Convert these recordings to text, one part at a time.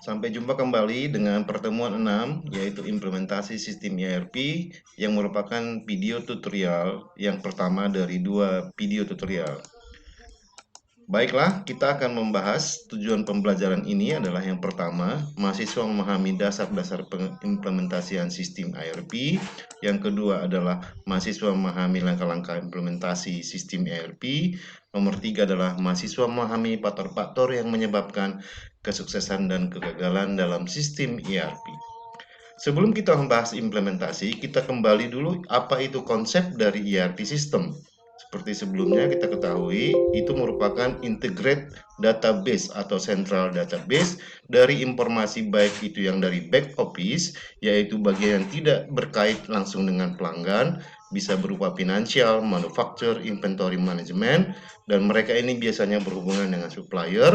Sampai jumpa kembali dengan pertemuan 6, yaitu implementasi sistem ERP yang merupakan video tutorial yang pertama dari 2 video tutorial. Baiklah, kita akan membahas tujuan pembelajaran ini adalah yang pertama, mahasiswa memahami dasar-dasar pengimplementasian sistem ERP. Yang kedua adalah mahasiswa memahami langkah-langkah implementasi sistem ERP. Nomor 3 adalah mahasiswa memahami faktor-faktor yang menyebabkan kesuksesan dan kegagalan dalam sistem ERP. Sebelum kita membahas implementasi, kita kembali dulu apa itu konsep dari ERP system. Seperti sebelumnya kita ketahui, itu merupakan integrate database atau central database dari informasi baik itu yang dari back office, yaitu bagian yang tidak berkait langsung dengan pelanggan, bisa berupa finansial, manufacture, inventory management, dan mereka ini biasanya berhubungan dengan supplier,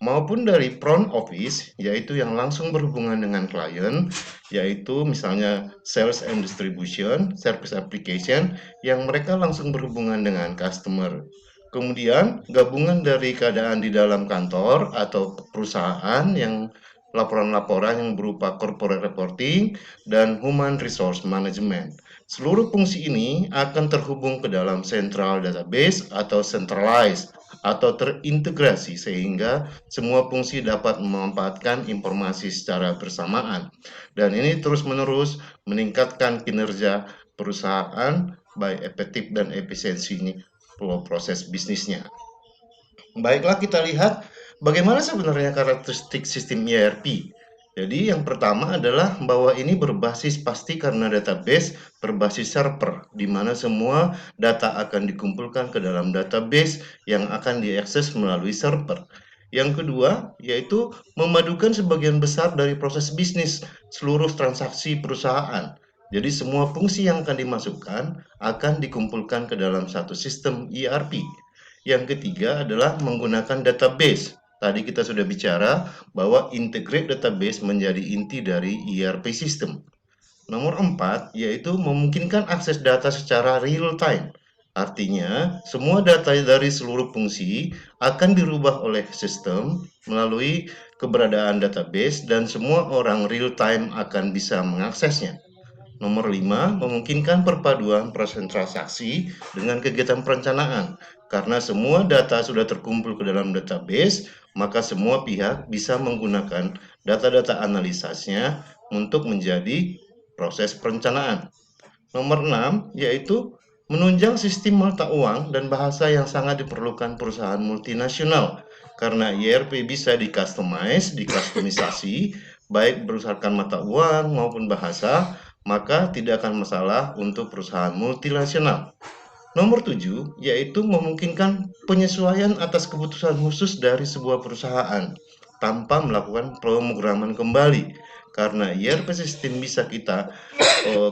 maupun dari front office, yaitu yang langsung berhubungan dengan klien, yaitu misalnya sales and distribution, service application, yang mereka langsung berhubungan dengan customer. Kemudian, gabungan dari keadaan di dalam kantor atau perusahaan yang laporan-laporan yang berupa corporate reporting dan human resource management. Seluruh fungsi ini akan terhubung ke dalam central database atau centralized atau terintegrasi sehingga semua fungsi dapat memanfaatkan informasi secara bersamaan. Dan ini terus-menerus meningkatkan kinerja perusahaan baik efektif dan efisiensi proses bisnisnya. Baiklah, kita lihat bagaimana sebenarnya karakteristik sistem ERP. Jadi yang pertama adalah bahwa ini berbasis pasti karena database berbasis server, di mana semua data akan dikumpulkan ke dalam database yang akan diakses melalui server. Yang kedua, yaitu memadukan sebagian besar dari proses bisnis, seluruh transaksi perusahaan. Jadi semua fungsi yang akan dimasukkan akan dikumpulkan ke dalam satu sistem ERP. Yang ketiga adalah menggunakan database. Tadi kita sudah bicara bahwa integrate database menjadi inti dari ERP system. Nomor 4 yaitu memungkinkan akses data secara real time. Artinya, semua data dari seluruh fungsi akan dirubah oleh sistem melalui keberadaan database dan semua orang real time akan bisa mengaksesnya. Nomor 5, memungkinkan perpaduan proses transaksi dengan kegiatan perencanaan. Karena semua data sudah terkumpul ke dalam database, maka semua pihak bisa menggunakan data-data analisisnya untuk menjadi proses perencanaan. Nomor 6, yaitu menunjang sistem mata uang dan bahasa yang sangat diperlukan perusahaan multinasional. Karena ERP bisa dikustomisasi, baik berdasarkan mata uang maupun bahasa, maka tidak akan masalah untuk perusahaan multinasional. Nomor 7, yaitu memungkinkan penyesuaian atas keputusan khusus dari sebuah perusahaan tanpa melakukan pemrograman kembali. Karena ERP sistem bisa kita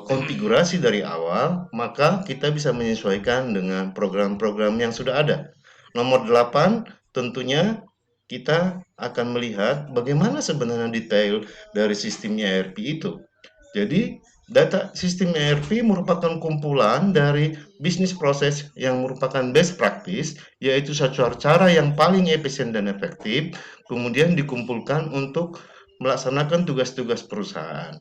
konfigurasi dari awal, maka kita bisa menyesuaikan dengan program-program yang sudah ada. Nomor 8, tentunya kita akan melihat bagaimana sebenarnya detail dari sistem ERP itu. Jadi, data sistem ERP merupakan kumpulan dari bisnis proses yang merupakan best practice, yaitu satu cara yang paling efisien dan efektif, kemudian dikumpulkan untuk melaksanakan tugas-tugas perusahaan.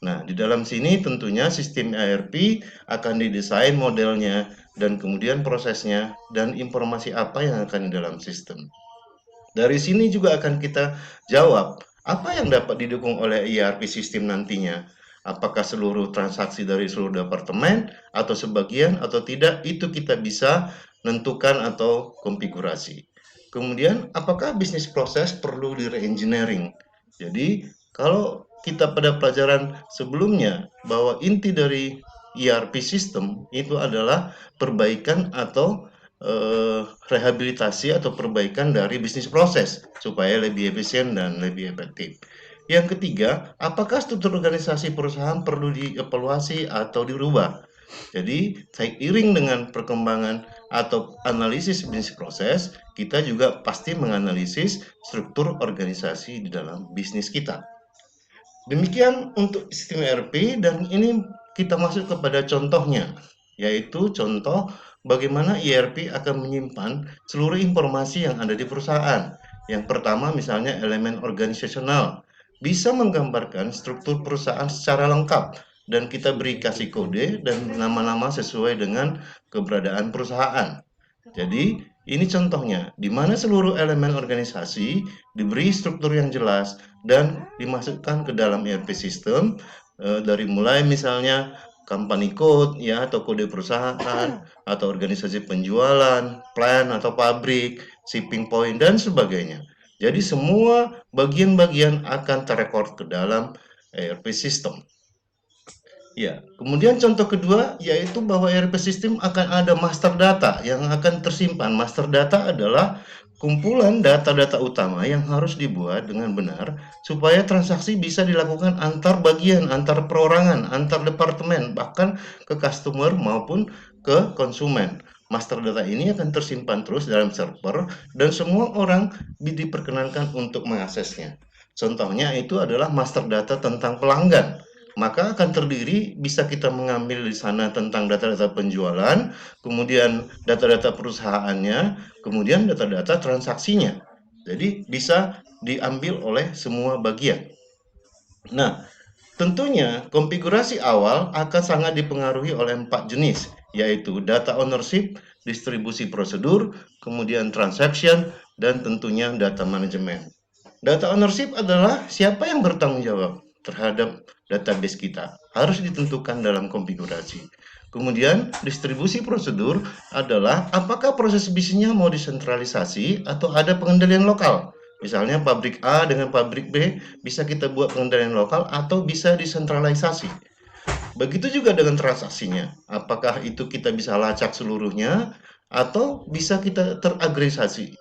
Nah, di dalam sini tentunya sistem ERP akan didesain modelnya dan kemudian prosesnya dan informasi apa yang akan di dalam sistem. Dari sini juga akan kita jawab, apa yang dapat didukung oleh ERP sistem nantinya? Apakah seluruh transaksi dari seluruh departemen atau sebagian atau tidak, itu kita bisa tentukan atau konfigurasi. Kemudian, apakah bisnis proses perlu di re-engineering? Jadi, kalau kita pada pelajaran sebelumnya bahwa inti dari ERP system itu adalah perbaikan atau rehabilitasi atau perbaikan dari bisnis proses supaya lebih efisien dan lebih efektif. Yang ketiga, apakah struktur organisasi perusahaan perlu dievaluasi atau dirubah? Jadi, seiring dengan perkembangan atau analisis bisnis proses, kita juga pasti menganalisis struktur organisasi di dalam bisnis kita. Demikian untuk sistem ERP dan ini kita masuk kepada contohnya, yaitu contoh bagaimana ERP akan menyimpan seluruh informasi yang ada di perusahaan. Yang pertama misalnya elemen organisasional. bisa menggambarkan struktur perusahaan secara lengkap dan kita beri kasih kode dan nama-nama sesuai dengan keberadaan perusahaan. Jadi, ini contohnya, di mana seluruh elemen organisasi diberi struktur yang jelas dan dimasukkan ke dalam ERP sistem, dari mulai misalnya company code ya atau kode perusahaan atau organisasi penjualan, plan atau pabrik, shipping point dan sebagainya. Jadi semua bagian-bagian akan terrekord ke dalam ERP system. Ya, kemudian contoh kedua yaitu bahwa ERP sistem akan ada master data yang akan tersimpan. Master data adalah kumpulan data-data utama yang harus dibuat dengan benar supaya transaksi bisa dilakukan antar bagian, antar perorangan, antar departemen, bahkan ke customer maupun ke konsumen. Master data ini akan tersimpan terus dalam server dan semua orang diperkenankan untuk mengaksesnya. Contohnya itu adalah master data tentang pelanggan. Maka akan terdiri bisa kita mengambil di sana tentang data-data penjualan, kemudian data-data perusahaannya, kemudian data-data transaksinya. Jadi bisa diambil oleh semua bagian. Nah, tentunya konfigurasi awal akan sangat dipengaruhi oleh 4 jenis, yaitu data ownership, distribusi prosedur, kemudian transaction, dan tentunya data manajemen. Data ownership adalah siapa yang bertanggung jawab terhadap database kita. Harus ditentukan dalam konfigurasi. Kemudian distribusi prosedur adalah apakah proses bisnisnya mau disentralisasi atau ada pengendalian lokal. Misalnya pabrik A dengan pabrik B bisa kita buat pengendalian lokal atau bisa disentralisasi. Begitu juga dengan transaksinya. Apakah itu kita bisa lacak seluruhnya atau bisa kita agregasi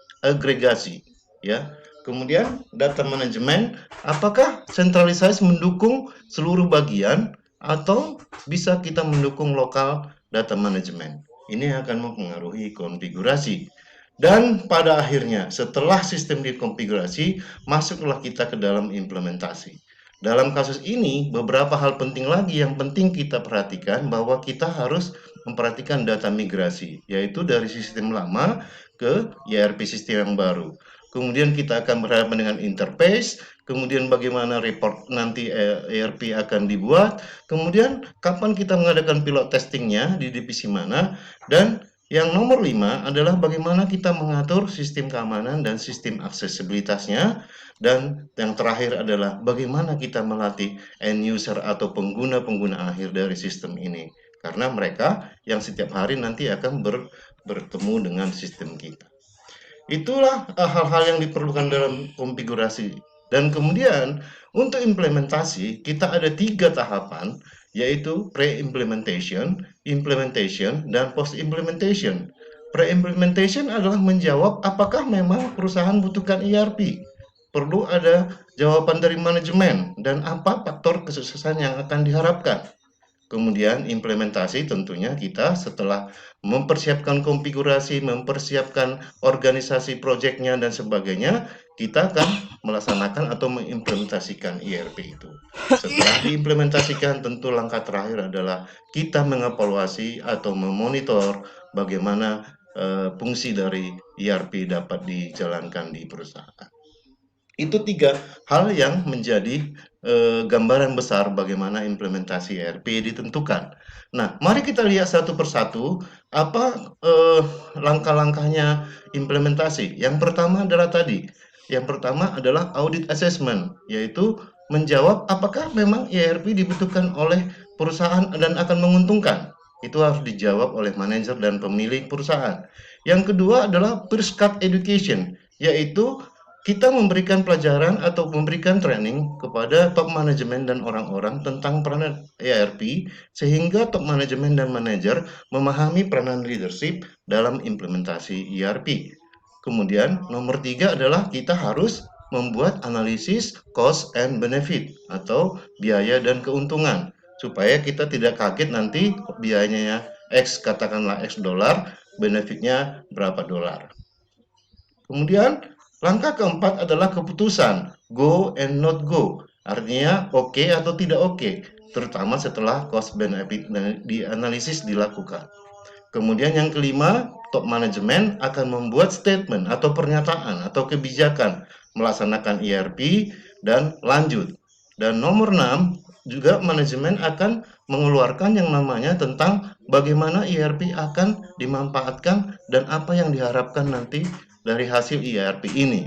ya. Kemudian data manajemen, apakah sentralisasi mendukung seluruh bagian atau bisa kita mendukung lokal data manajemen. Ini akan mempengaruhi konfigurasi. Dan pada akhirnya setelah sistem dikonfigurasi, masuklah kita ke dalam implementasi. Dalam kasus ini, beberapa hal penting lagi yang penting kita perhatikan bahwa kita harus memperhatikan data migrasi, yaitu dari sistem lama ke ERP sistem yang baru. Kemudian kita akan berhadapan dengan interface, kemudian bagaimana report nanti ERP akan dibuat, kemudian kapan kita mengadakan pilot testingnya, di divisi mana, dan yang nomor 5 adalah bagaimana kita mengatur sistem keamanan dan sistem aksesibilitasnya. Dan yang terakhir adalah bagaimana kita melatih end user atau pengguna-pengguna akhir dari sistem ini. Karena mereka yang setiap hari nanti akan bertemu dengan sistem kita. Itulah hal-hal yang diperlukan dalam konfigurasi. Dan kemudian untuk implementasi kita ada 3 tahapan, yaitu pre-implementation, implementation, dan post-implementation. Pre-implementation adalah menjawab apakah memang perusahaan butuhkan ERP. Perlu ada jawaban dari manajemen dan apa faktor kesuksesan yang akan diharapkan. Kemudian implementasi tentunya kita setelah mempersiapkan konfigurasi, mempersiapkan organisasi proyeknya dan sebagainya, kita akan melaksanakan atau mengimplementasikan ERP itu. Setelah diimplementasikan, tentu langkah terakhir adalah kita mengevaluasi atau memonitor bagaimana fungsi dari ERP dapat dijalankan di perusahaan. Itu 3 hal yang menjadi gambaran besar bagaimana implementasi ERP ditentukan. Nah, mari kita lihat satu persatu apa langkah-langkahnya implementasi. Yang pertama adalah audit assessment, yaitu menjawab apakah memang ERP dibutuhkan oleh perusahaan dan akan menguntungkan. Itu harus dijawab oleh manajer dan pemilik perusahaan. Yang kedua adalah first cut education, yaitu kita memberikan pelajaran atau memberikan training kepada top manajemen dan orang-orang tentang peranan ERP sehingga top manajemen dan manajer memahami peranan leadership dalam implementasi ERP. Kemudian nomor 3 adalah kita harus membuat analisis cost and benefit atau biaya dan keuntungan supaya kita tidak kaget nanti biayanya X, katakanlah X dolar, benefitnya berapa dolar. Kemudian langkah keempat adalah keputusan, go and not go. Artinya oke atau tidak oke, terutama setelah cost benefit dianalisis dilakukan. Kemudian yang kelima, top manajemen akan membuat statement atau pernyataan atau kebijakan melaksanakan ERP dan lanjut. Dan nomor 6, juga manajemen akan mengeluarkan yang namanya tentang bagaimana ERP akan dimanfaatkan dan apa yang diharapkan nanti dari hasil ERP ini.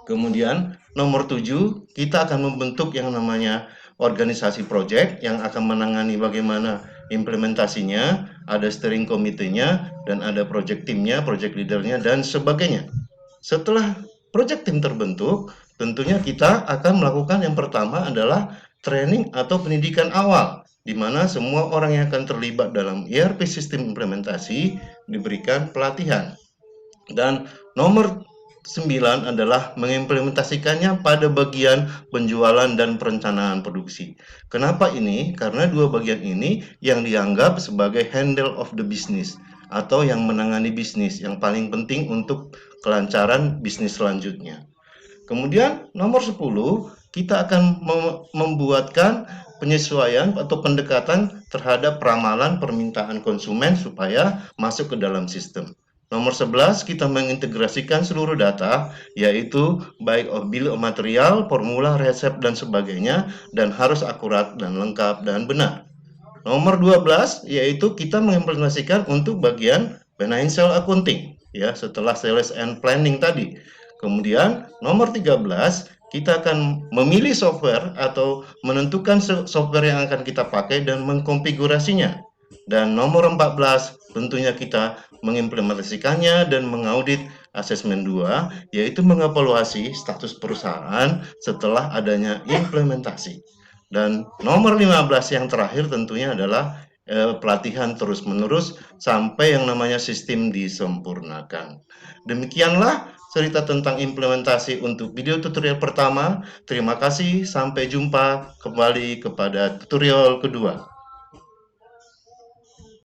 Kemudian nomor 7, kita akan membentuk yang namanya organisasi project yang akan menangani bagaimana implementasinya, ada steering committee-nya, dan ada project team-nya, project leader-nya, dan sebagainya. Setelah project team terbentuk, tentunya kita akan melakukan yang pertama adalah training atau pendidikan awal, di mana semua orang yang akan terlibat dalam ERP sistem implementasi diberikan pelatihan. Dan nomor 9 adalah mengimplementasikannya pada bagian penjualan dan perencanaan produksi. Kenapa ini? Karena dua bagian ini yang dianggap sebagai handle of the business atau yang menangani bisnis yang paling penting untuk kelancaran bisnis selanjutnya. Kemudian nomor 10, kita akan membuatkan penyesuaian atau pendekatan terhadap ramalan permintaan konsumen supaya masuk ke dalam sistem. Nomor 11, kita mengintegrasikan seluruh data, yaitu baik bill of material, formula, resep, dan sebagainya, dan harus akurat dan lengkap dan benar. Nomor 12, yaitu kita mengimplementasikan untuk bagian financial accounting, ya, setelah sales and planning tadi. Kemudian nomor 13, kita akan memilih software atau menentukan software yang akan kita pakai dan mengkonfigurasinya. Dan nomor 14, tentunya kita mengimplementasikannya dan mengaudit asesmen 2, yaitu mengevaluasi status perusahaan setelah adanya implementasi. Dan nomor 15 yang terakhir tentunya adalah pelatihan terus-menerus sampai yang namanya sistem disempurnakan. Demikianlah cerita tentang implementasi untuk video tutorial pertama. Terima kasih, sampai jumpa kembali kepada tutorial kedua.